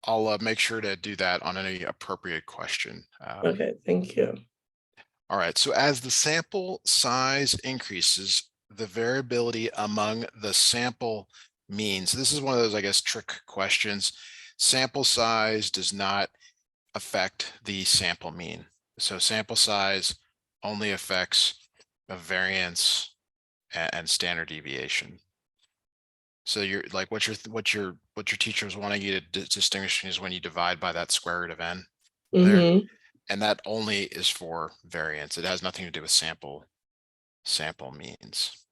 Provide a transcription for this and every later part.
I'll make sure to do that on any appropriate question. Okay, thank you. All right, so as the sample size increases, the variability among the sample means, this is one of those, I guess, trick questions. Sample size does not affect the sample mean. So sample size only affects the variance and standard deviation. So you're like, what your teacher is wanting you to distinguish is when you divide by that square root of n there. Mm-hmm. And that only is for variance. It has nothing to do with sample means.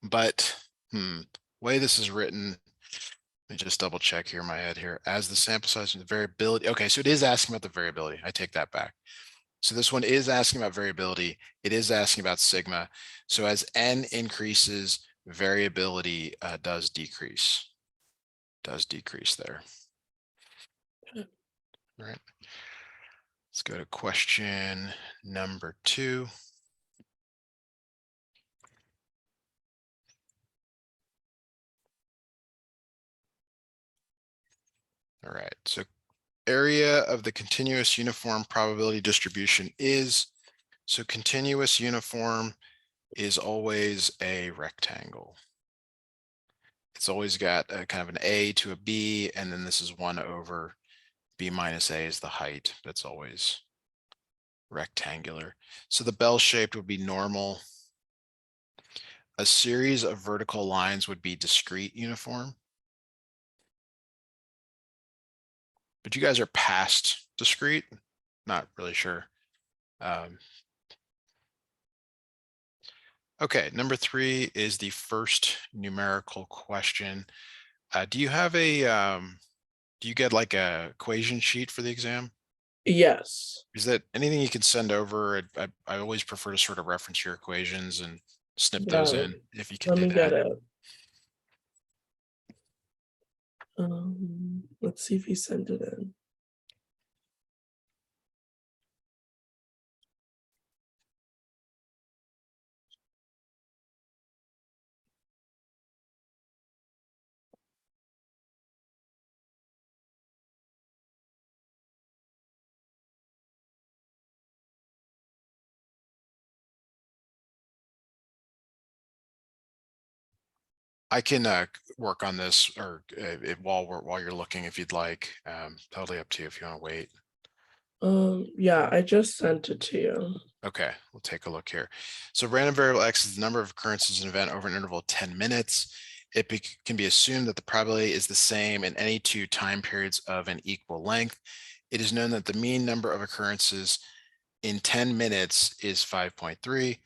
But way this is written, let me just double check here in my head here. As the sample size and the variability. Okay, so it is asking about the variability. I take that back. So this one is asking about variability. It is asking about sigma. So as n increases, variability does decrease. Does decrease there. All right. Let's go to question number 2. All right, so area of the continuous uniform probability distribution is, so continuous uniform is always a rectangle. It's always got a kind of an A to a B, and then this is 1 over B minus A is the height. That's always rectangular. So the bell-shaped would be normal. A series of vertical lines would be discrete uniform. But you guys are past discrete? Not really sure. Okay, number 3 is the first numerical question. Do you have a, do you get like a equation sheet for the exam? Yes. Is that anything you can send over? I always prefer to sort of reference your equations and snip those Yeah, in if you can let do me get that. it. Let's see if he sent it in. I can work on this or while you're looking if you'd like. Totally up to you if you want to wait. Yeah, I just sent it to you. Okay, we'll take a look here. So random variable x is the number of occurrences in an event over an interval of 10 minutes. It can be assumed that the probability is the same in any 2 time periods of an equal length. It is known that the mean number of occurrences in 10 minutes is 5.3.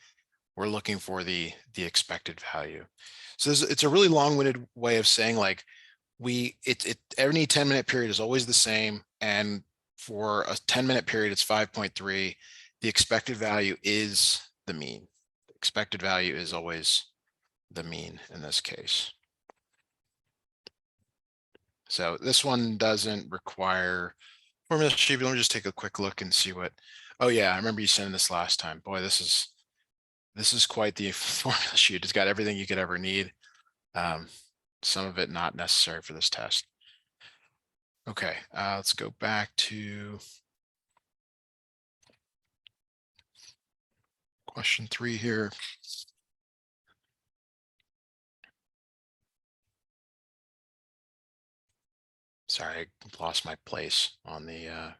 We're looking for the expected value. So it's a really long-winded way of saying like every 10-minute period is always the same, and for a 10-minute period it's 5.3. The expected value is the mean. The expected value is always the mean in this case. So this one doesn't require formula sheet. Let me just take a quick look and see what. Oh yeah, I remember you sending this last time. Boy, this is quite the formula sheet. It's got everything you could ever need. Some of it not necessary for this test. Okay, let's go back to question 3 here. Sorry, I lost my place on the,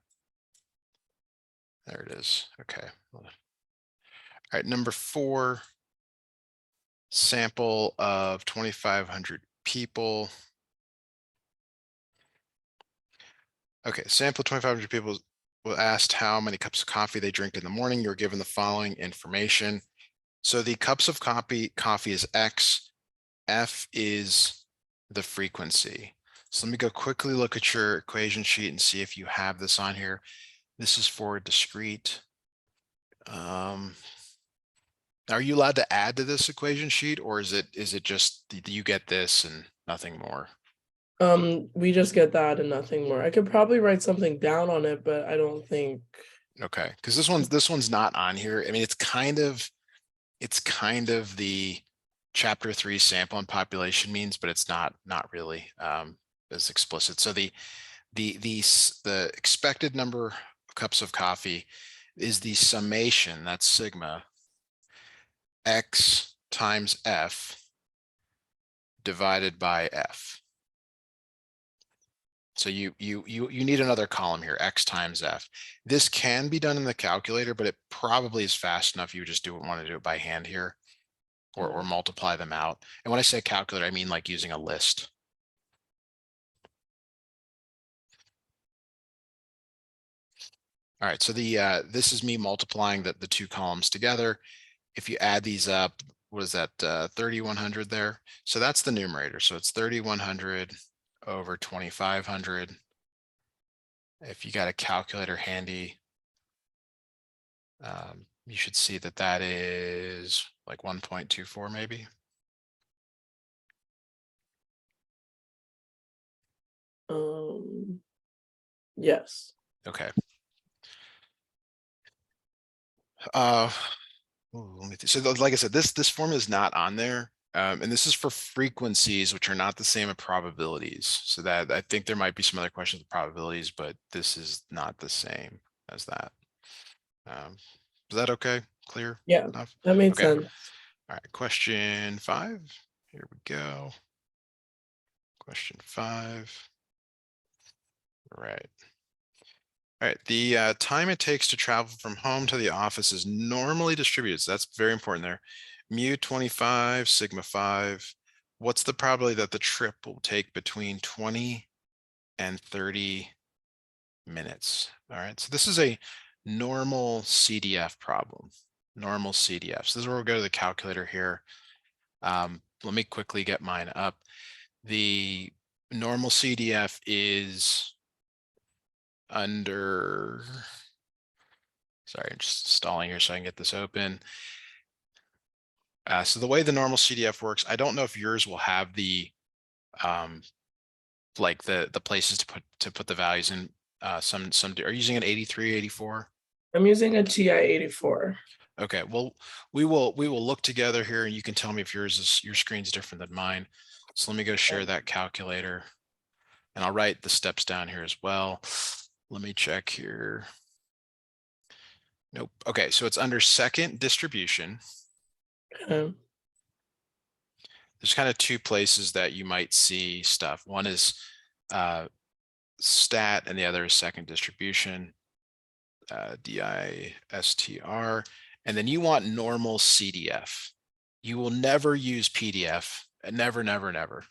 there it is. Okay. All right, number 4, sample of 2,500 people. Okay, sample 2,500 people were asked how many cups of coffee they drink in the morning. You're given the following information. So the cups of coffee is X, F is the frequency. So let me go quickly look at your equation sheet and see if you have this on here. This is for discrete. Are you allowed to add to this equation sheet, or is it just you get this and nothing more? We just get that and nothing more. I could probably write something down on it, but I don't think. Okay, because this one's not on here. I mean, it's kind of the chapter 3 sample and population means, but it's not really. as explicit. So the expected number of cups of coffee is the summation, that's sigma, x times f divided by f. So you need another column here, x times f. This can be done in the calculator, but it probably is fast enough. You just want to do it by hand here, or multiply them out. And when I say calculator, I mean like using a list. All right, so this is me multiplying the two columns together. If you add these up, what is that, 3,100 there? So that's the numerator. So it's 3,100 over 2,500. If you got a calculator handy, you should see that that is like 1.24 maybe. Yes. Okay. Let me so like I said, this formula is not on there. And this is for frequencies, which are not the same as probabilities. So that I think there might be some other questions with probabilities, but this is not the same as that. Is that okay? Clear Yeah, enough? that made Okay. sense. All right. Question 5. Here we go. Question 5. All right. All right. The time it takes to travel from home to the office is normally distributed. So that's very important there. Mu 25, sigma 5. What's the probability that the trip will take between 20 and 30 minutes? All right. So this is a normal CDF problem. Normal CDF. So this is where we'll go to the calculator here. Let me quickly get mine up. The normal CDF is under, sorry, I'm just stalling here so I can get this open. So the way the normal CDF works, I don't know if yours will have the like the places to put the values in. Some are you using an 83, 84? I'm using a TI 84. Okay, well, we will look together here and you can tell me if your screen's different than mine. So let me go share that calculator and I'll write the steps down here as well. Let me check here. Nope. Okay, so it's under second distribution. Okay. There's kind of two places that you might see stuff. One is stat and the other is second distribution, DISTR. And then you want normal CDF. You will never use PDF, never, never, never.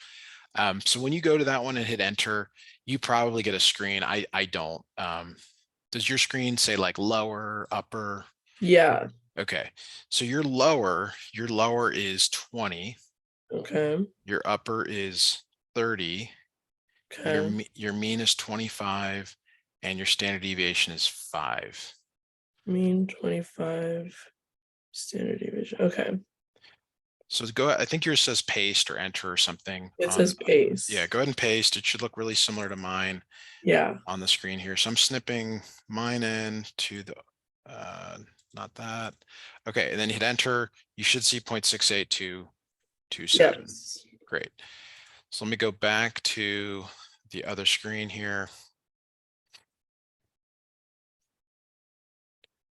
So when you go to that one and hit enter, you probably get a screen. I don't. Does your screen say like lower, upper? Yeah. Okay, so your lower is 20. Okay. Your upper is 30. Okay. Your mean is 25 and your standard deviation is 5. Mean 25. Standard deviation. Okay. So go, I think yours says paste or enter or something It on, says paste. yeah, go ahead and paste. It should look really similar to mine Yeah. on the screen here. So I'm snipping mine in to the, not that. Okay, and then you hit enter. You should see 0.68227. Yes. Great. So let me go back to the other screen here.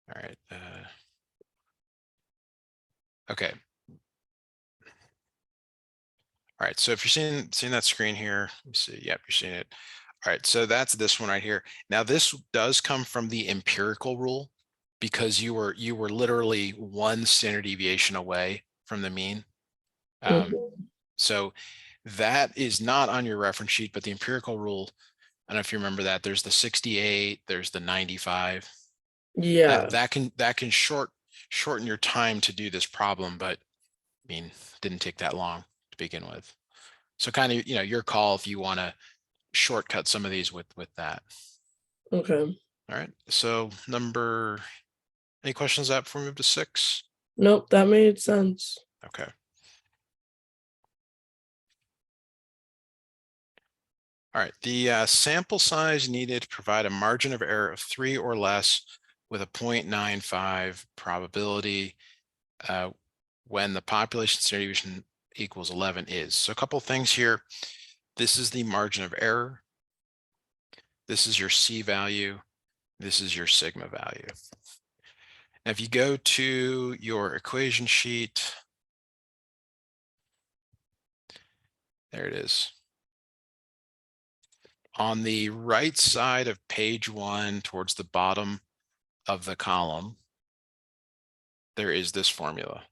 All right. Okay. All right. So if you're seeing that screen here, let me see. Yep, you're seeing it. All right. So that's this one right here. Now this does come from the empirical rule because you were literally one standard deviation away from the mean. So that is not on your reference sheet, but the empirical rule, I don't know if you remember that, there's the 68, there's the 95. Yeah. That can shorten your time to do this problem, but I mean, didn't take that long to begin with. So kind of, your call if you want to shortcut some of these with that. Okay. All right. So any questions that before we move to 6? Nope, that made sense. Okay. All right. The sample size needed to provide a margin of error of 3 or less with a 0.95 probability when the population standard deviation equals 11 is. So a couple things here. This is the margin of error. This is your C value. This is your sigma value. Now, if you go to your equation sheet, there it is. On the right side of page 1, towards the bottom of the column, there is this formula.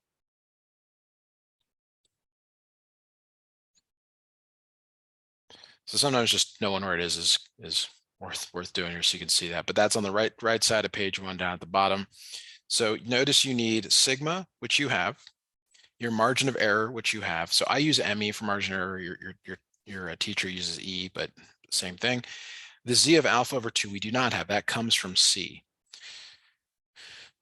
So sometimes just knowing where it is worth doing here, so you can see that. But that's on the right side of page 1 down at the bottom. So notice you need sigma, which you have, your margin of error, which you have. So I use ME for margin of error. Your teacher uses E, but same thing. The Z of alpha over 2 we do not have. That comes from C.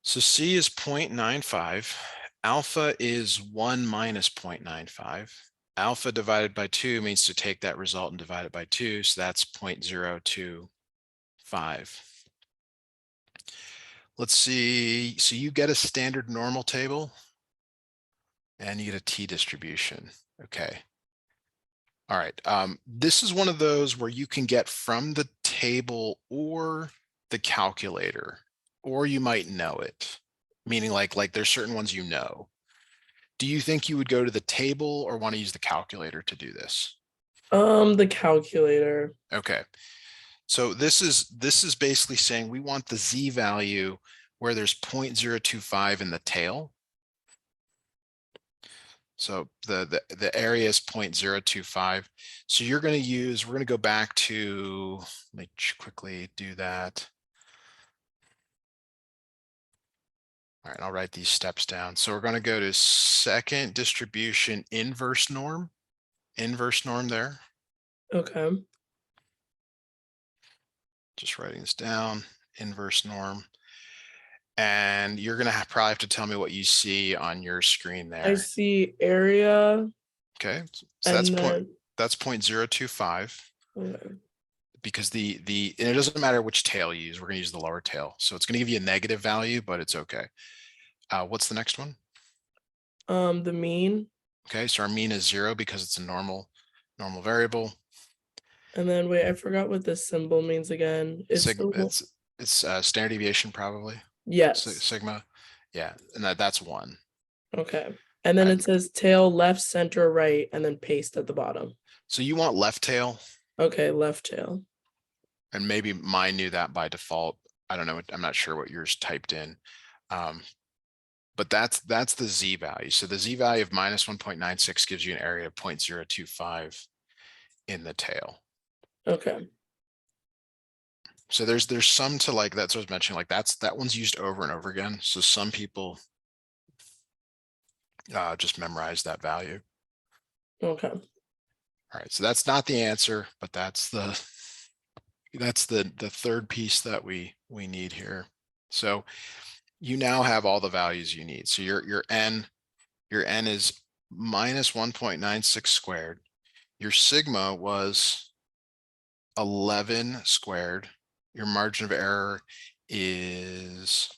So C is 0.95. Alpha is 1 minus 0.95. Alpha divided by 2 means to take that result and divide it by 2. So that's 0.025. Let's see. So you get a standard normal table and you get a t-distribution. Okay. All right. This is one of those where you can get from the table or the calculator, or you might know it, meaning like there's certain ones you know. Do you think you would go to the table or want to use the calculator to do this? The calculator. Okay. So this is basically saying we want the Z value where there's 0.025 in the tail. So the area is 0.025. So you're going to use, we're going to go back to, let me quickly do that. All right, I'll write these steps down. So we're going to go to second distribution inverse norm there. Okay. Just writing this down, inverse norm. And you're going to probably have to tell me what you see on your screen there. I see area. Okay, so And that's 0.025. Okay. Because and it doesn't matter which tail you use, we're going to use the lower tail. So it's going to give you a negative value, but it's okay. What's the next one? The mean. Okay, so our mean is 0 because it's a normal variable. And then wait, I forgot what this symbol means again. It's Standard deviation probably. Yes. Sigma. Yeah, and that's 1. Okay. And then it says tail left, center, right, and then paste at the bottom. So you want left tail. Okay, left tail. And maybe mine knew that by default. I don't know. I'm not sure what yours typed in. But that's the Z value. So the Z value of minus 1.96 gives you an area of 0.025 in the tail. Okay. So there's some to like, that's what I was mentioning, like that one's used over and over again. So some people just memorize that value. Okay. All right, so that's not the answer, but that's the third piece that we need here. So you now have all the values you need. So your n is minus 1.96 squared. Your sigma was 11 squared. Your margin of error is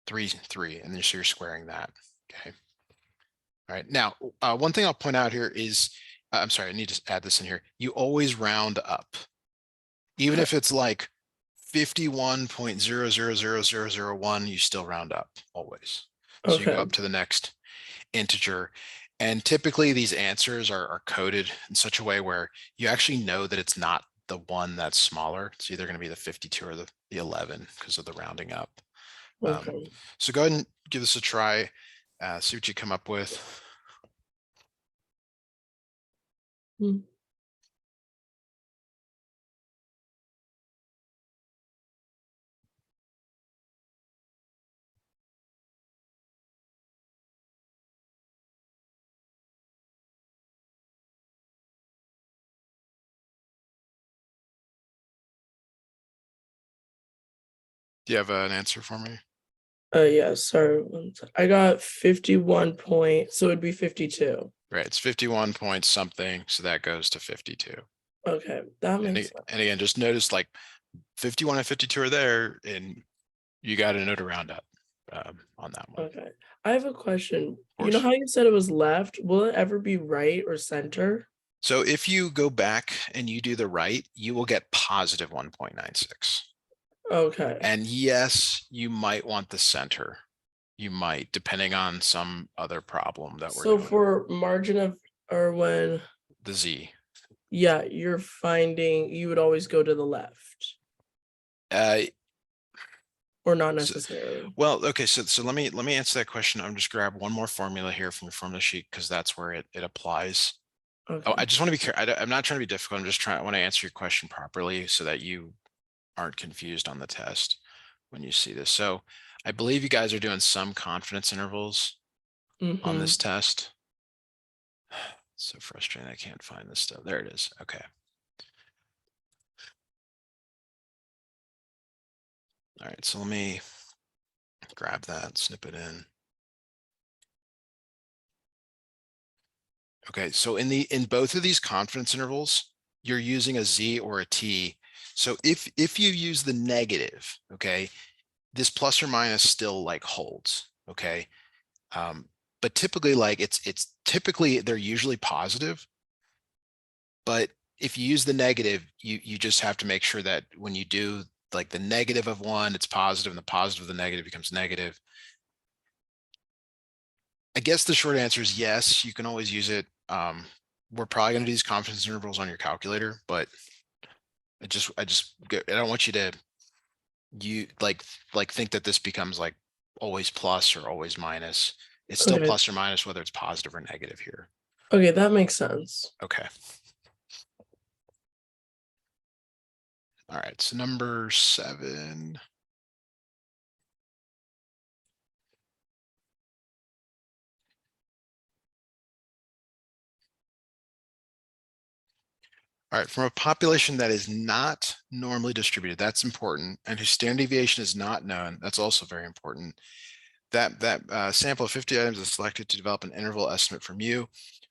3, and then so you're squaring that. Okay. All right. Now, one thing I'll point out here is, I'm sorry, I need to add this in here. You always round up, even if it's like 51.000001, you still round up always. So you go up to the next integer. And typically these answers are coded in such a way where you actually know that it's not the one that's smaller. It's either going to be the 52 or the 11 because of the rounding up. Okay. So go ahead and give this a try. See what you come up with. Hmm. Do you have an answer for me? Yeah, sorry. I got 51 point, so it'd be 52. Right, it's 51 point something, so that goes to 52. Okay, that makes sense. And again, just notice like 51 and 52 are there, and you got to know to round up on that one. Okay, I have a question. You know how you said it was left? Will it ever be right or center? So if you go back and you do the right, you will get positive 1.96. Okay. And yes, you might want the center. You might, depending on some other problem that we're So doing. for margin of, or when, The Z. yeah, you're finding, you would always go to the left, Uh, or not so, necessarily. well, okay. So let me answer that question. I'm just grab one more formula here from the formula sheet because that's where it applies. Oh, I Okay. just want to be careful. I'm not trying to be difficult. I'm just trying. I want to answer your question properly so that you aren't confused on the test when you see this. So I believe you guys are doing some confidence intervals on Mm-hmm. this test. So frustrating. I can't find this stuff. There it is. Okay. All right. So let me grab that, snip it in. Okay. So in both of these confidence intervals, you're using a Z or a T. So if you use the negative, okay, this plus or minus still like holds. Okay. But typically like it's typically they're usually positive, but if you use the negative, you just have to make sure that when you do like the negative of one, it's positive, and the positive of the negative becomes negative. I guess the short answer is yes, you can always use it. We're probably going to do these confidence intervals on your calculator, but I don't want you to think that this becomes like always plus or always minus. It's still Okay. plus or minus whether it's positive or negative here. Okay, that makes sense. Okay. All right. So number 7. All right, from a population that is not normally distributed, that's important, and whose standard deviation is not known, that's also very important. That sample of 50 items is selected to develop an interval estimate from you.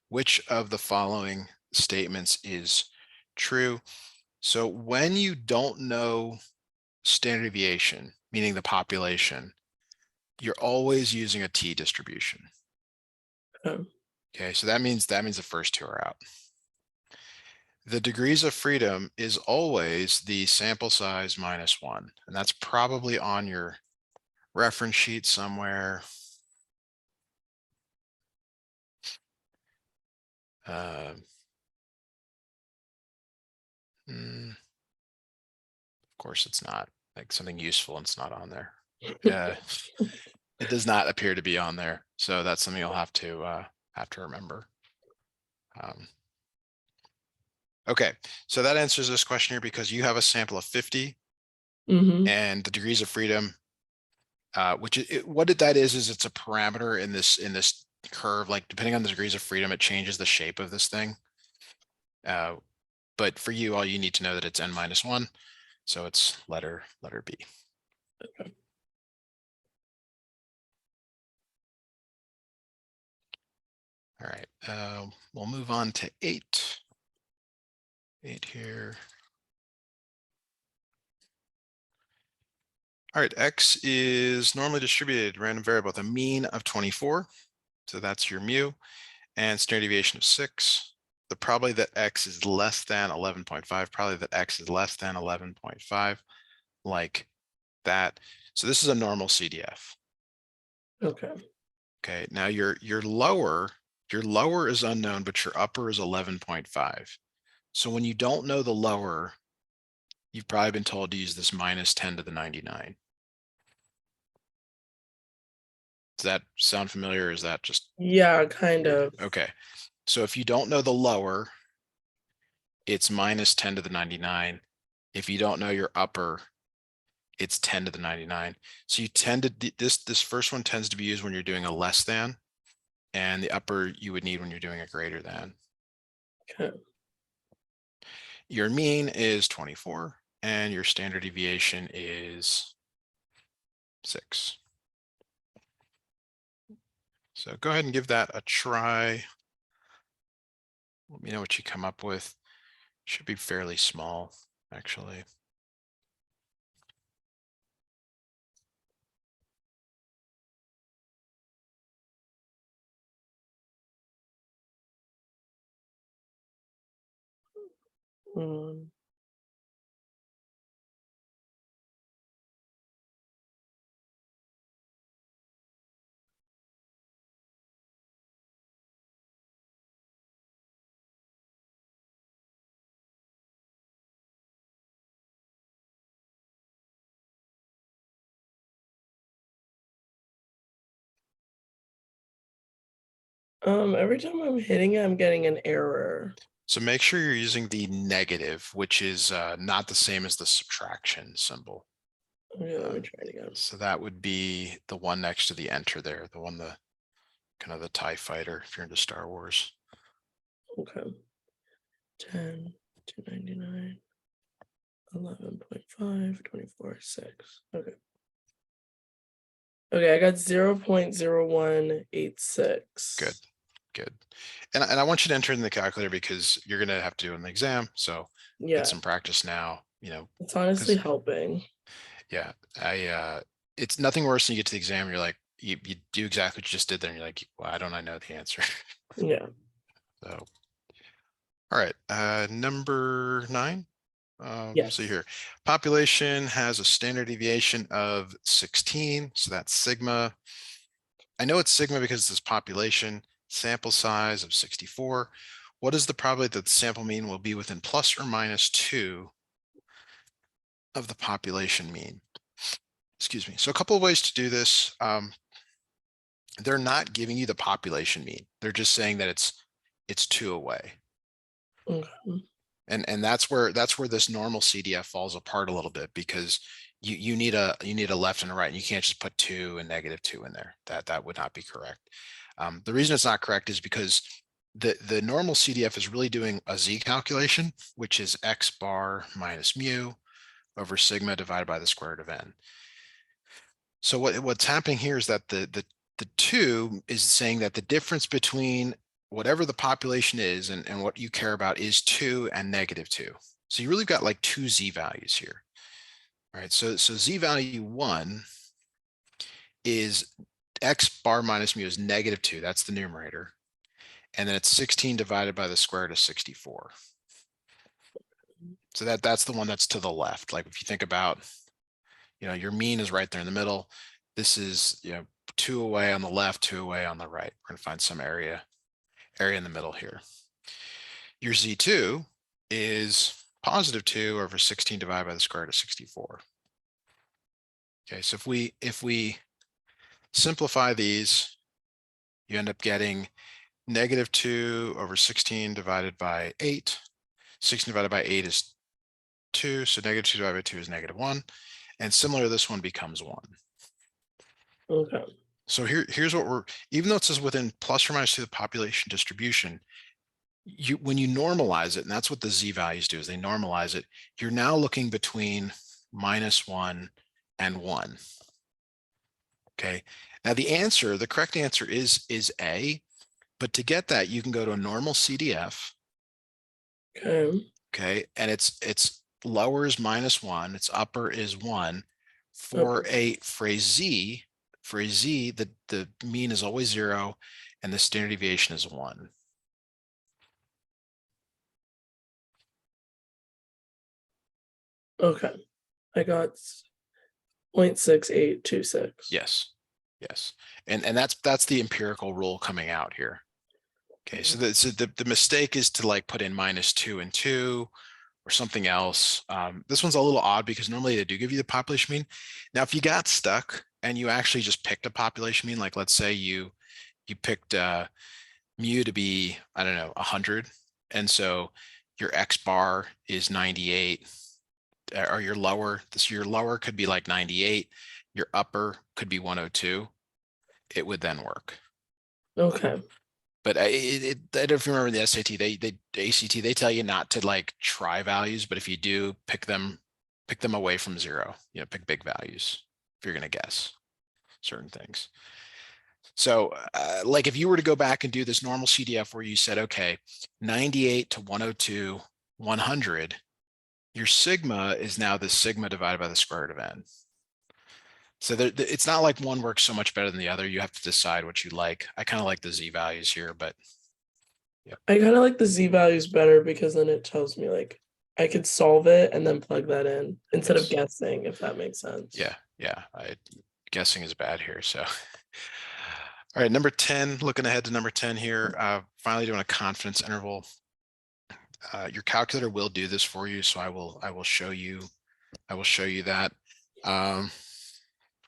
Which of the following statements is true? So when you don't know standard deviation, meaning the population, you're always using a T distribution. Okay. Okay, so that means the first two are out. The degrees of freedom is always the sample size minus 1. And that's probably on your reference sheet somewhere. Uh, of course, it's not like something useful and it's not on there. Uh, it does not appear to be on there. So that's something you'll have to remember. Okay, so that answers this question here because you have a sample of 50 Mm-hmm. and the degrees of freedom, what that is it's a parameter in this curve. Like depending on the degrees of freedom, it changes the shape of this thing. But for you, all you need to know that it's n minus 1. So it's letter B. All right, we'll move on to 8. 8 here. All right, X is normally distributed random variable with a mean of 24. So that's your mu and standard deviation of 6. The probability that X is less than 11.5, probably that X is less than 11.5, like that. So this is a normal CDF. Okay. Okay, now your lower is unknown, but your upper is 11.5. So when you don't know the lower, you've probably been told to use this minus 10 to the 99. Does that sound familiar? Or is that just Yeah, kind weird? of. Okay, so if you don't know the lower, it's minus 10 to the 99. If you don't know your upper, it's 10 to the 99. So you tend to, this first one tends to be used when you're doing a less than, and the upper you would need when you're doing a greater than. Okay. Your mean is 24 and your standard deviation is 6. So go ahead and give that a try. Let me know what you come up with. Should be fairly small, actually. Mm. Every time I'm hitting it, I'm getting an error. So make sure you're using the negative, which is not the same as the subtraction symbol. Okay, let me try it again. So that would be the one next to the enter there, the one, the kind of the TIE fighter, if you're into Star Wars. Okay. 10, 299, 11.5, 24, 6. Okay. Okay, I got 0.0186. Good, good. And I want you to enter in the calculator because you're going to have to do it in the exam. So get Yeah, some practice now, it's honestly because helping. yeah, it's nothing worse than you get to the exam. You're like, you do exactly what you just did there. And you're like, why don't I know the answer? Yeah. So, all right. Number 9. So Yes. here, population has a standard deviation of 16. So that's sigma. I know it's sigma because it's population, sample size of 64. What is the probability that the sample mean will be within plus or minus 2 of the population mean? Excuse me. So a couple of ways to do this. They're not giving you the population mean. They're just saying that it's 2 away. Okay. And that's where this normal CDF falls apart a little bit, because you need a left and a right, and you can't just put 2 and -2 in there. That would not be correct. The reason it's not correct is because the normal CDF is really doing a Z calculation, which is X bar minus mu over sigma divided by the square root of n. So what's happening here is that the 2 is saying that the difference between whatever the population is and what you care about is 2 and -2. So you really got like 2 Z values here. All right, so Z value 1 is X bar minus mu is -2. That's the numerator. And then it's 16 divided by the square root of 64. So that's the one that's to the left. Like if you think about, your mean is right there in the middle. This is, 2 away on the left, 2 away on the right. We're going to find some area in the middle here. Your Z2 is positive 2 over 16 divided by the square root of 64. Okay, so if we simplify these, you end up getting -2 over 16 divided by 8. 16 divided by 8 is 2, so -2 divided by 2 is -1. And similar, this one becomes 1. Okay. So here's what even though it says within plus or minus 2 the population distribution, when you normalize it, and that's what the Z values do, is they normalize it, you're now looking between -1 and 1. Okay. Now the correct answer is A, but to get that, you can go to a normal CDF. Okay. Okay. And it's lower is -1, its upper is 1. For Okay. a Z, the mean is always 0 and the standard deviation is 1. Okay. I got 0.6826. Yes. Yes. And that's the empirical rule coming out here. Okay. So the mistake is to like put in -2 and 2 or something else. This one's a little odd because normally they do give you the population mean. Now, if you got stuck and you actually just picked a population mean, like let's say you picked mu to be, I don't know, 100. And so your X bar is 98, or your lower, your lower could be like 98, your upper could be 102. It would then work. Okay. But I don't know if you remember the SAT, the ACT, they tell you not to like try values, but if you do, pick them away from 0. Pick big values if you're going to guess certain things. So like if you were to go back and do this normal CDF where you said, okay, 98 to 102, 100, your sigma is now the sigma divided by the square root of n. So it's not like one works so much better than the other. You have to decide what you like. I kind of like the Z values here, but I kind of like the Z values better because then it tells me like I could solve it and then plug that in instead of Yes. guessing, if that makes sense. Yeah. Yeah. Guessing is bad here. So, all right. Number 10, looking ahead to number 10 here, finally doing a confidence interval. Your calculator will do this for you. So I will show you that.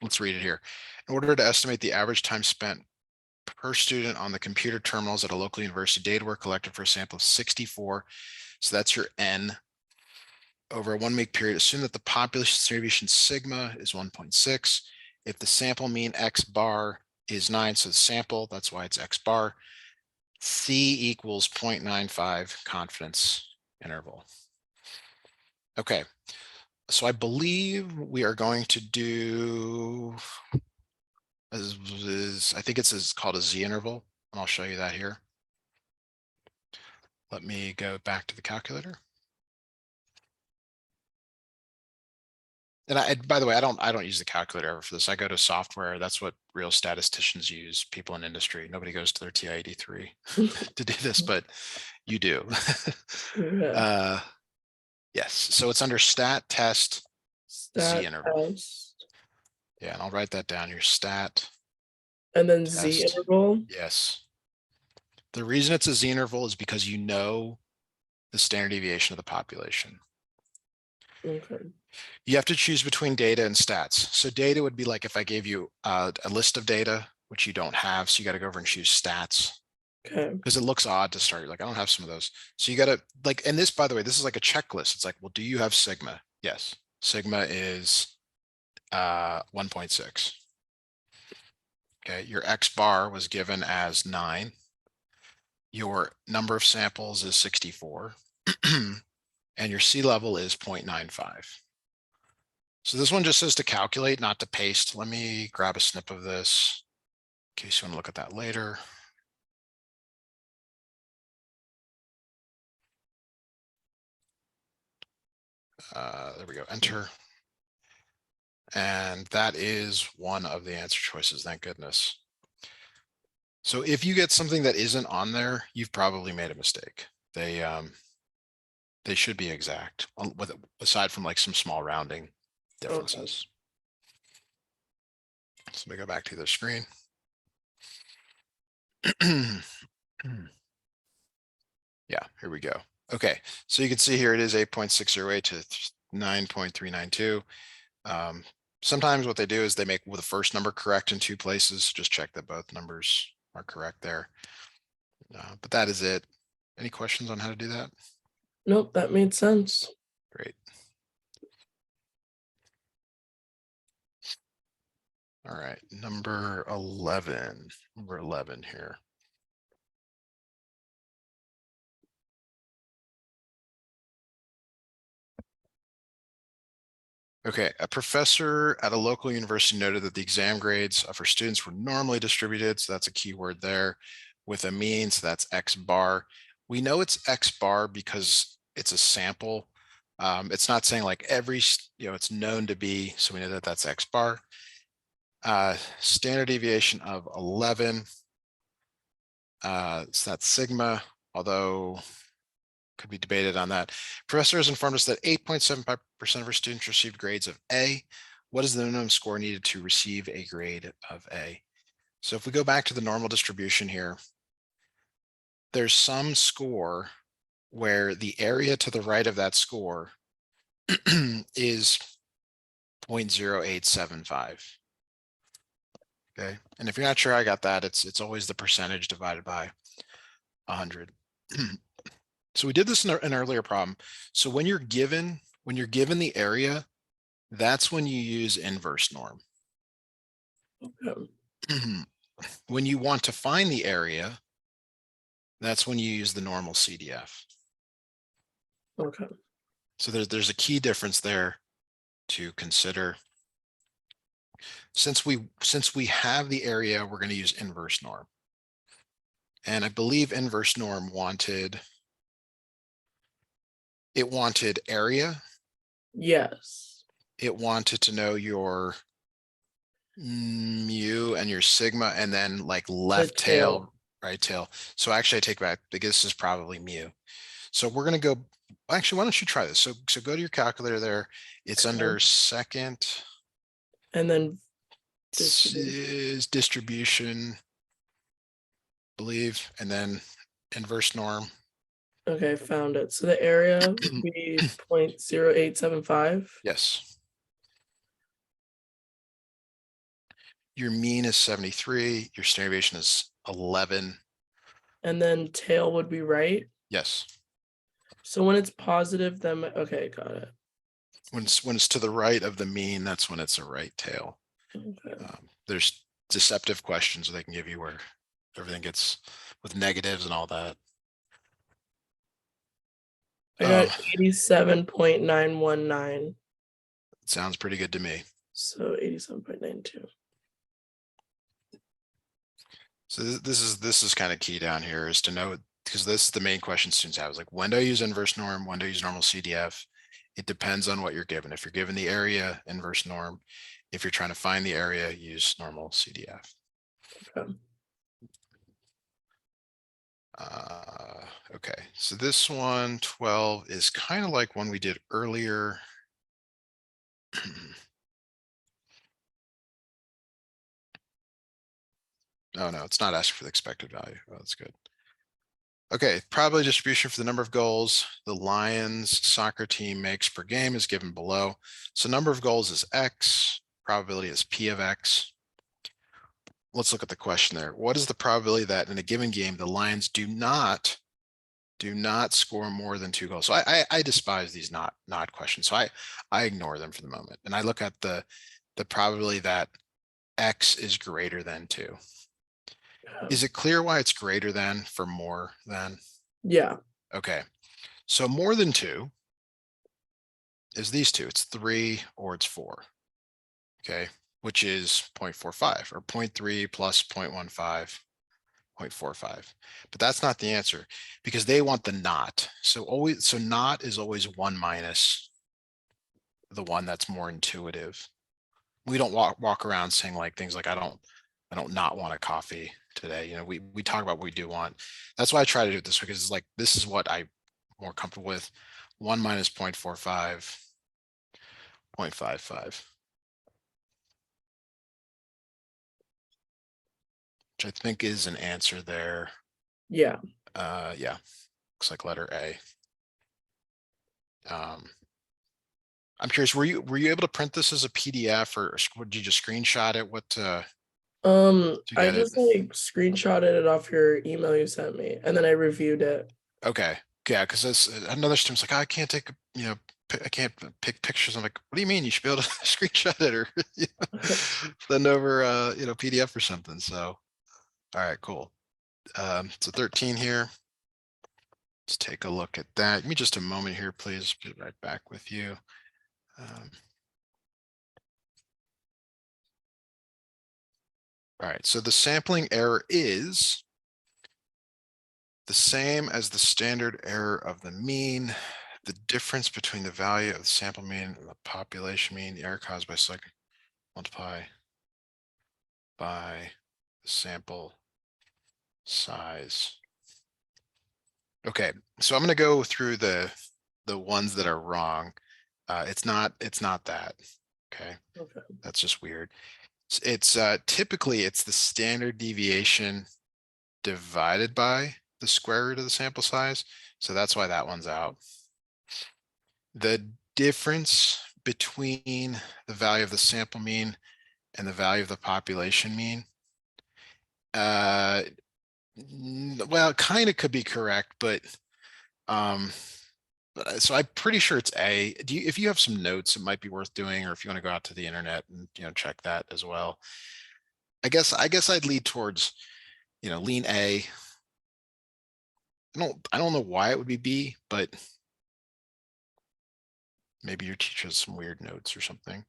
Let's read it here. In order to estimate the average time spent per student on the computer terminals at a local university, data were collected for a sample of 64. So that's your N over a 1 week period. Assume that the population distribution sigma is 1.6. If the sample mean X bar is 9, so the sample, that's why it's X bar. C equals 0.95 confidence interval. Okay, so I believe we are going to do, I think it's called a Z interval, and I'll show you that here. Let me go back to the calculator. And by the way, I don't use the calculator ever for this. I go to software. That's what real statisticians use, people in industry. Nobody goes to their TI-83 to do this, but you do. Yeah. Yes, so it's under stat test Z Stat interval. test. Yeah, and I'll write that down here, stat And then Z test. interval. Yes. The reason it's a Z interval is because you know the standard deviation of the population. Okay. You have to choose between data and stats. So data would be like if I gave you a list of data, which you don't have. So you got to go over and choose stats Okay. because it looks odd to start. Like, I don't have some of those. So you got to like, and this, by the way, this is like a checklist. It's like, well, do you have sigma? Yes. Sigma is 1.6. Okay. Your X bar was given as 9. Your number of samples is 64. And your C level is 0.95. So this one just says to calculate, not to paste. Let me grab a snip of this in case you want to look at that later. There we go, enter. And that is one of the answer choices, thank goodness. So if you get something that isn't on there, you've probably made a mistake. They should be exact, with aside from like some small rounding differences. So let me go back to the screen. Yeah, here we go. Okay, so you can see here it is 8.608 to 9.392. Sometimes what they do is they make the first number correct in 2 places. Just check that both numbers are correct there. But that is it. Any questions on how to do that? Nope, that made sense. Great. All right, number 11. Number 11 here. Okay, a professor at a local university noted that the exam grades of her students were normally distributed, so that's a keyword there, with a mean, so that's X bar. We know it's X bar because it's a sample. It's not saying like every, it's known to be, so we know that that's X bar. Standard deviation of 11. So that's sigma, although could be debated on that. Professor has informed us that 8.75% of our students received grades of A. What is the minimum score needed to receive a grade of A? So if we go back to the normal distribution here, there's some score where the area to the right of that score is 0.0875. Okay, and if you're not sure I got that, it's always the percentage divided by 100. So we did this in an earlier problem. So when you're given the area, that's when you use inverse norm. Okay. When you want to find the area, that's when you use the normal CDF. Okay. So there's a key difference there to consider. Since we have the area, we're going to use inverse norm. And I believe inverse norm wanted area. Yes. It wanted to know your mu and your sigma, and then like left tail, right tail. So actually I take back, because this is probably mu. So we're going to go Actually, why don't you try this? So go to your calculator there. It's Okay. under second And then distribution. is distribution, believe, and then inverse norm. Okay, found it. So the area would be 0.0875, Yes. Your mean is 73. Your standard deviation is 11. and then tail would be right. Yes. So when it's positive, then okay, got it. When it's to the right of the mean, that's when it's a right tail. Okay. There's deceptive questions they can give you where everything gets with negatives and all that. I got 87.919. Sounds pretty good to me. So 87.92. So this is kind of key down here is to know, because this is the main question students have, is like, when do I use inverse norm? When do I use normal CDF? It depends on what you're given. If you're given the area, inverse norm. If you're trying to find the area, use normal CDF. Okay. Okay, so this one, 12, is kind of like one we did earlier. Oh no, it's not asking for the expected value. Oh, that's good. Okay, probability distribution for the number of goals the Lions soccer team makes per game is given below. So number of goals is X, probability is P of X. Let's look at the question there. What is the probability that in a given game, the Lions do not score more than 2 goals? So I despise these not questions. So I ignore them for the moment. And I look at the probability that X is greater than 2. Is it clear why it's greater than for more than? Yeah. Okay. So more than 2 is these two. It's 3 or it's 4. Okay. Which is 0.45 or 0.3 plus 0.15, 0.45. But that's not the answer because they want the not. So not is always 1 minus the one that's more intuitive. We don't walk around saying like things like I don't not want a coffee today. You know, we talk about what we do want. That's why I try to do it this way, because it's like this is what I'm more comfortable with. 1 minus 0.45, 0.55. Which I think is an answer there. Yeah. Yeah, looks like letter A. I'm curious, were you able to print this as a PDF or would you just screenshot it? What to I get it? just like screenshotted it off your email you sent me, and then I reviewed it. Okay, yeah, because that's another student's like, I can't take, I can't pick pictures. I'm like, what do you mean? You should be able to screenshot it or send over, PDF or something. So, all right, cool. So 13 here. Let's take a look at that. Give me just a moment here, please. Be right back with you. All right, so the sampling error is the same as the standard error of the mean. The difference between the value of the sample mean and the population mean, the error caused by selecting, multiply by the sample size. Okay, so I'm going to go through the ones that are wrong. It's not that. Okay, Okay. that's just weird. It's typically it's the standard deviation divided by the square root of the sample size. So that's why that one's out. The difference between the value of the sample mean and the value of the population mean, well, it kind of could be correct, but so I'm pretty sure it's A. If you have some notes, it might be worth doing, or if you want to go out to the internet and check that as well. I guess I'd lead towards lean A. I don't know why it would be B, but maybe your teacher has some weird notes or something.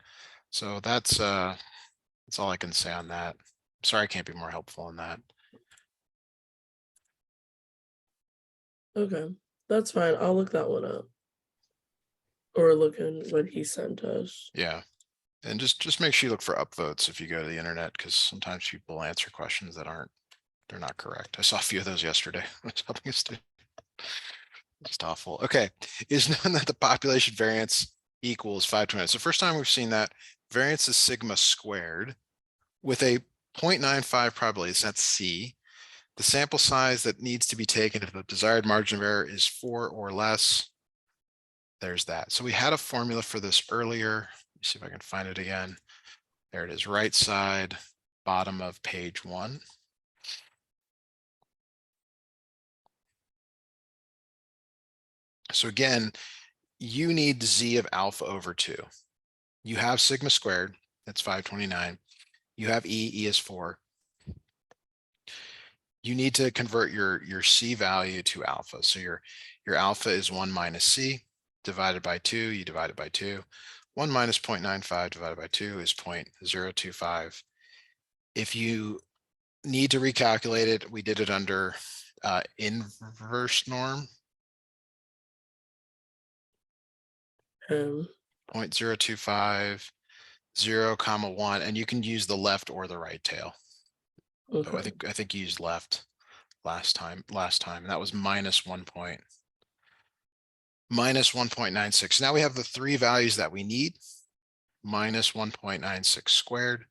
So that's all I can say on that. Sorry, I can't be more helpful on that. Okay. That's fine. I'll look that one up. Or look in what he sent us. Yeah. And just make sure you look for upvotes if you go to the internet, because sometimes people answer questions that they're not correct. I saw a few of those yesterday. I was helping a student. Just awful. Okay, is known that the population variance equals 529. So first time we've seen that variance is sigma squared with a 0.95 probability. So that's C. The sample size that needs to be taken if the desired margin of error is 4 or less. There's that. So we had a formula for this earlier. Let me see if I can find it again. There it is, right side, bottom of page 1. So again, you need Z of alpha over 2. You have sigma squared, that's 529. You have E is 4. You need to convert your C value to alpha. So your alpha is 1 minus C divided by 2, you divide it by 2. 1 minus 0.95 divided by 2 is 0.025. If you need to recalculate it, we did it under inverse norm, Um, 0.025, 0, 1, and you can use the left or the right tail. But okay. I think you used left last time, and that was minus 1.96. Now we have the three values that we need. Minus 1.96 squared.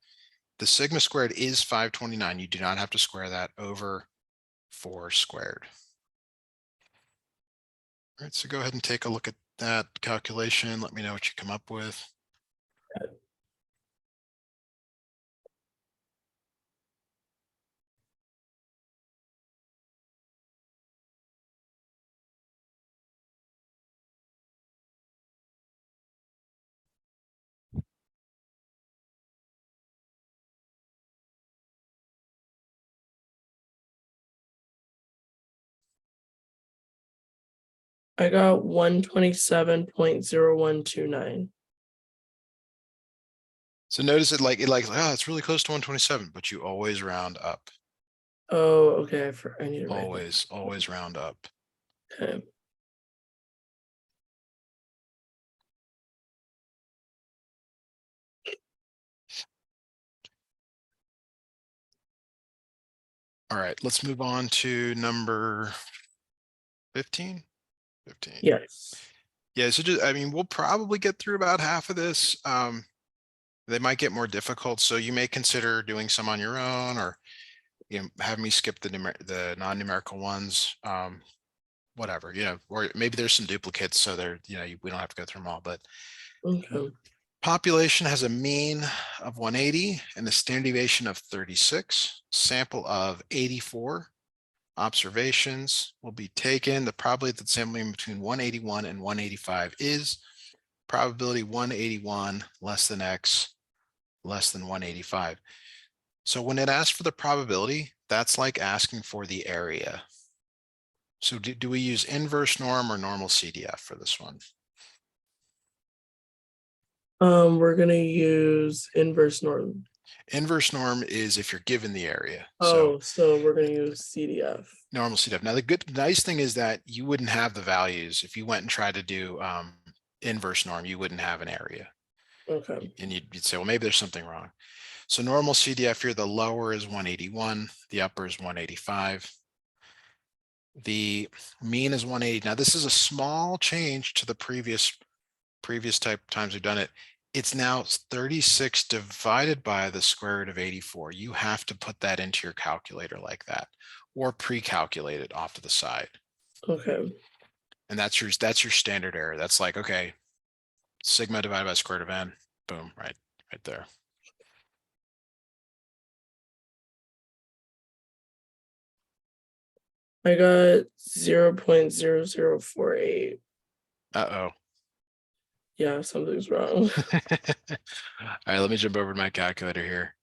The sigma squared is 529. You do not have to square that over 4 squared. All right, so go ahead and take a look at that calculation. Let me know what you come up with. I got 127.0129. So notice it like oh, it's really close to 127, but you always round up. Oh, okay. I need to write that. Always round up. Okay. All right, let's move on to number 15. 15. Yes. Yeah, so just, I mean, we'll probably get through about half of this. They might get more difficult, so you may consider doing some on your own, or have me skip the non-numerical ones. Whatever, or maybe there's some duplicates, so we don't have to go through them all. But Okay. population has a mean of 180 and a standard deviation of 36. Sample of 84. Observations will be taken. The probability that sampling between 181 and 185 is probability 181 less than X less than 185. So when it asks for the probability, that's like asking for the area. So do we use inverse norm or normal CDF for this one? We're gonna use inverse norm. Inverse norm is if you're given the area. So So we're gonna use CDF. normal CDF. Now nice thing is that you wouldn't have the values if you went and tried to do inverse norm. You wouldn't have an area, Okay. and you'd say, well, maybe there's something wrong. So normal CDF here, the lower is 181, the upper is 185. The mean is 180. Now this is a small change to the previous times we've done it. It's now 36 divided by the square root of 84. You have to put that into your calculator like that, or pre-calculate it off to the side. Okay. And that's your standard error. That's like, okay, sigma divided by square root of n, boom, right there. I got 0.0048. Uh-oh. Yeah, something's wrong. All right, let me jump over to my calculator here.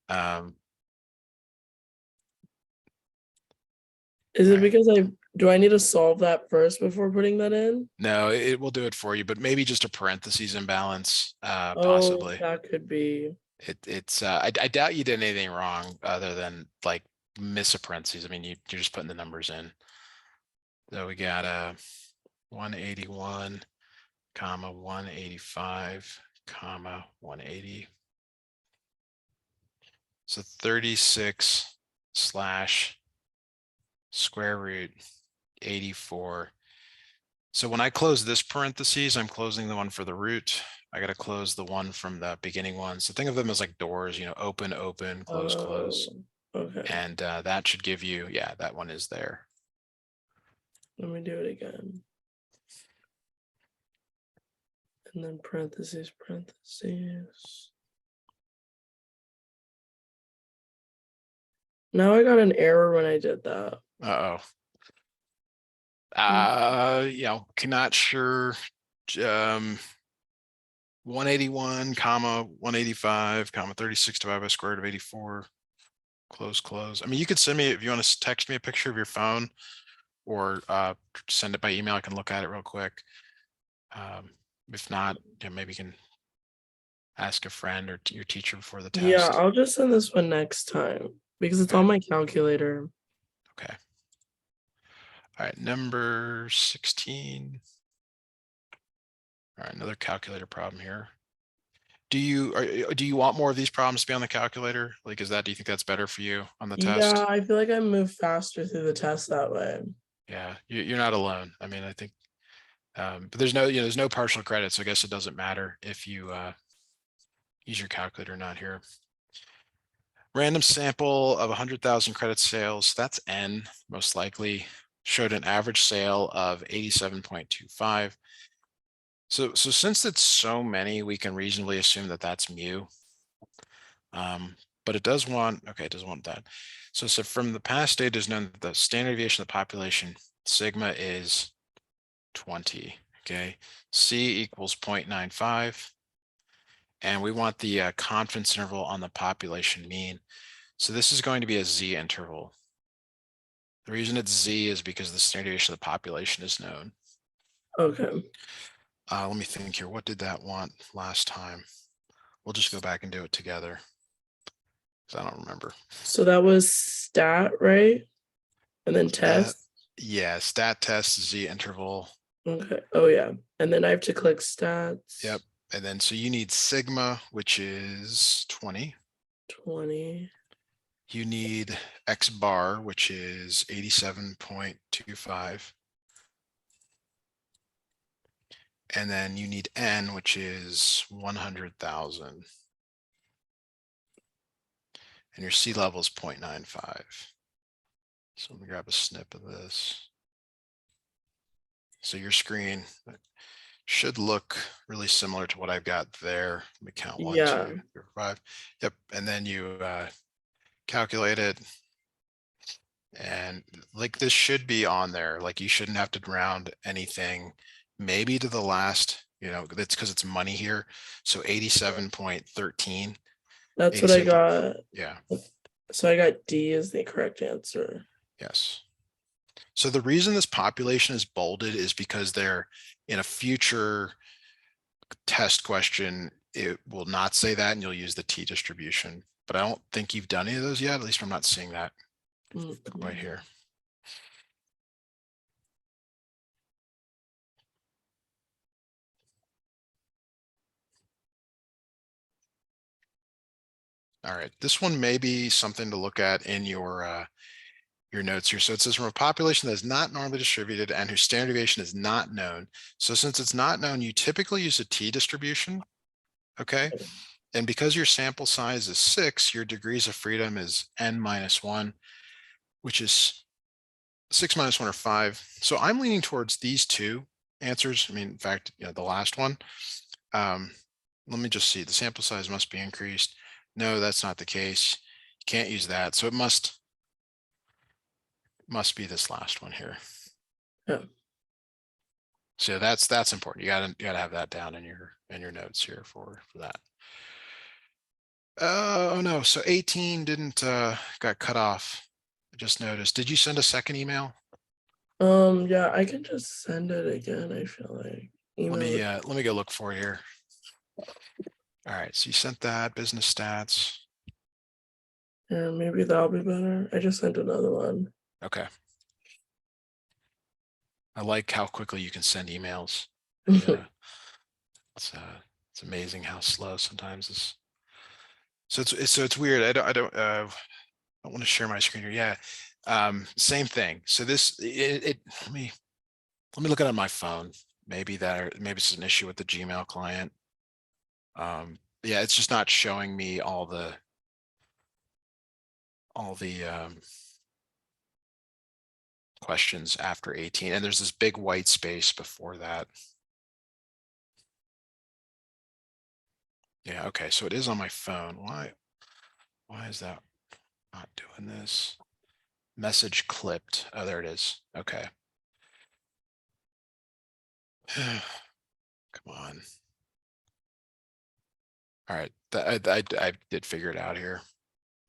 Is it Right. because do I need to solve that first before putting that in? No, it will do it for you, but maybe just a parentheses imbalance, Oh, possibly. that could be. I doubt you did anything wrong other than like miss a parentheses. I mean, you're just putting the numbers in. So we got 181, comma 185, comma 180. So 36 slash square root 84 So when I close this parentheses, I'm closing the one for the root. I got to close the one from the beginning one. So think of them as like doors, open, open, close, close. Okay. And that should give you, yeah, that one is there. Let me do it again. And then parentheses, parentheses. Now I got an error when I did that. Uh-oh. Cannot sure. 181, comma 185, comma 36 divided by square root of 84. Close, close. I mean, you could send me, if you want to text me a picture of your phone or send it by email, I can look at it real quick. If not, maybe you can ask a friend or your teacher before the Yeah, test. I'll just send this one next time because it's Okay. on my calculator. Okay. All right, number 16. All right, another calculator problem here. Do you want more of these problems to be on the calculator? Like, do you think that's better for you on the Yeah, test? I feel like I move faster through the test that way. Yeah, you're not alone. I mean, I think, but there's no partial credit, so I guess it doesn't matter if you use your calculator or not here. Random sample of 100,000 credit sales, that's N, most likely, showed an average sale of 87.25. So since it's so many, we can reasonably assume that that's mu. But it does want that. So from the past data is known that the standard deviation of the population, sigma, is 20. Okay, C equals 0.95. And we want the confidence interval on the population mean. So this is going to be a Z interval. The reason it's Z is because the standard deviation of the population is known. Okay. Let me think here. What did that want last time? We'll just go back and do it together, because I don't remember. So that was stat, right? And then test. Yeah, stat test Z interval. Okay. Oh yeah. And then I have to click stats. Yep. And then so you need sigma, which is 20. 20. You need X bar, which is 87.25. And then you need N, which is 100,000. And your C level is 0.95. So let me grab a snip of this. So your screen should look really similar to what I've got there. Let me count 1, Yeah. 2, 3, 4, 5. Yep. And then you calculate it. And like this should be on there. Like you shouldn't have to round anything, maybe to the last, that's because it's money here. So 87.13. That's what I got. Yeah. So I got D as the correct answer. Yes. So the reason this population is bolded is because they're in a future test question, it will not say that and you'll use the T distribution. But I don't think you've done any of those yet. At least I'm not seeing that quite here. All right, this one may be something to look at in your notes here. So it says from a population that is not normally distributed and whose standard deviation is not known. So since it's not known, you typically use a T distribution. Okay. And because your sample size is 6, your degrees of freedom is N minus 1, which is 6 minus 1 or 5. So I'm leaning towards these two answers. I mean, in fact, the last one. Let me just see. The sample size must be increased. No, that's not the case. You can't use that. So it must be this last one here. Yeah. So that's important. You gotta have that down in your notes here for that. Oh no, so 18 didn't got cut off. I just noticed. Did you send a second email? Yeah, I can just send it again, I feel like. Let me go look for it here. All right, so you sent that business stats. Yeah, maybe that'll be better. I just sent another one. Okay. I like how quickly you can send emails. It's amazing how slow sometimes is. So it's weird. I don't want to share my screen here. Yeah. Same thing. So let me Let me look at it on my phone. Maybe it's an issue with the Gmail client. Yeah, it's just not showing me all the questions after 18, and there's this big white space before that. Yeah, okay, so it is on my phone. Why is that not doing this? Message clipped. Oh, there it is. Okay. Come on. All right, I did figure it out here.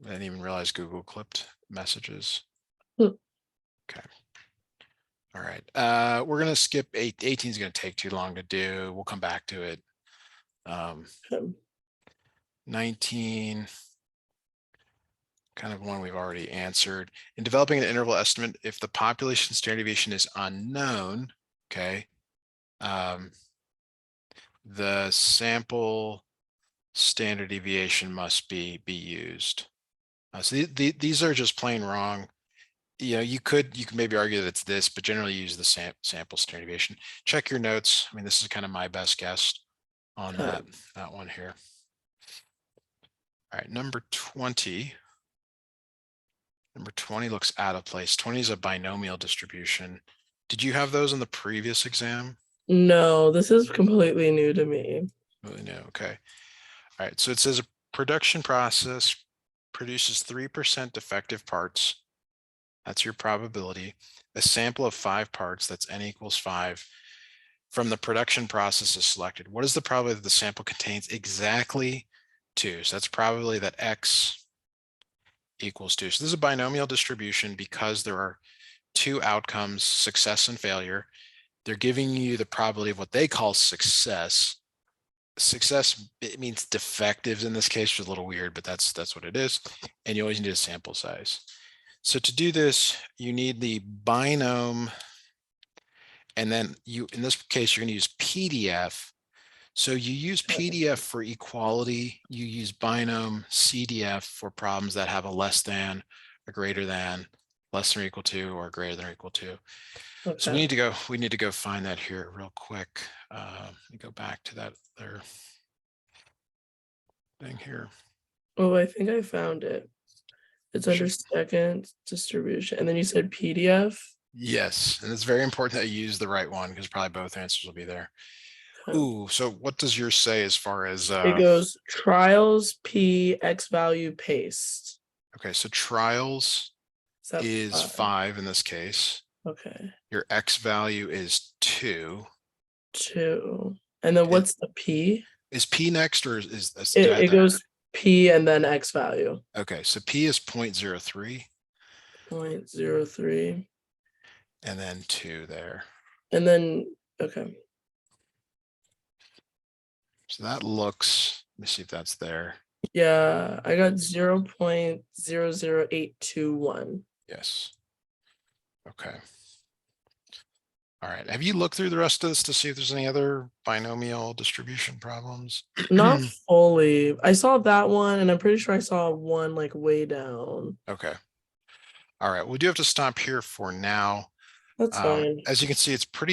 I didn't even realize Google clipped messages. Hmm. Okay. All right. We're gonna skip 18 is gonna take too long to do. We'll come back to it. 19, kind of one we've already answered. In developing an interval estimate, if the population standard deviation is unknown, okay, the sample standard deviation must be used. So these are just plain wrong. You could maybe argue that it's this, but generally use the sample standard deviation. Check your notes. I mean, this is kind of my best guess on that one here. All right, number 20. Number 20 looks out of place. 20 is a binomial distribution. Did you have those in the previous exam? No, this is completely new to me. Really no. Okay. All right. So it says a production process produces 3% defective parts. That's your probability. A sample of 5 parts, that's n equals 5, from the production process is selected. What is the probability that the sample contains exactly 2? So that's probably that x equals 2. So this is a binomial distribution because there are 2 outcomes, success and failure. They're giving you the probability of what they call success. Success, it means defectives in this case, which is a little weird, but that's what it is. And you always need a sample size. So to do this, you need the binom, and then in this case, you're going to use PDF. So you use PDF for equality, you use binom CDF for problems that have a less than, a greater than, less than or equal to, or greater than or equal to. So we need to go find that here real quick. Let me go back to that other thing here. Oh, I think I found it. It's under second distribution. And then you said PDF? Yes, and it's very important that you use the right one because probably both answers will be there. Ooh, so what does yours say as far as it goes trials P X value paste. Okay, so trials is 5? 5 in this case. Okay. Your X value is 2. 2. And then what's the P? Is P next, or is this? It goes P and then X value. Okay, so P is 0.03. 0.03. And then 2 there. And then, okay. So that looks, let me see if that's there. Yeah, I got 0.00821. Yes. Okay. All right. Have you looked through the rest of this to see if there's any other binomial distribution problems? Not fully. I saw that one, and I'm pretty sure I saw one like way down. Okay. All right. We do have to stop here for now. That's fine. As you can see, it's pretty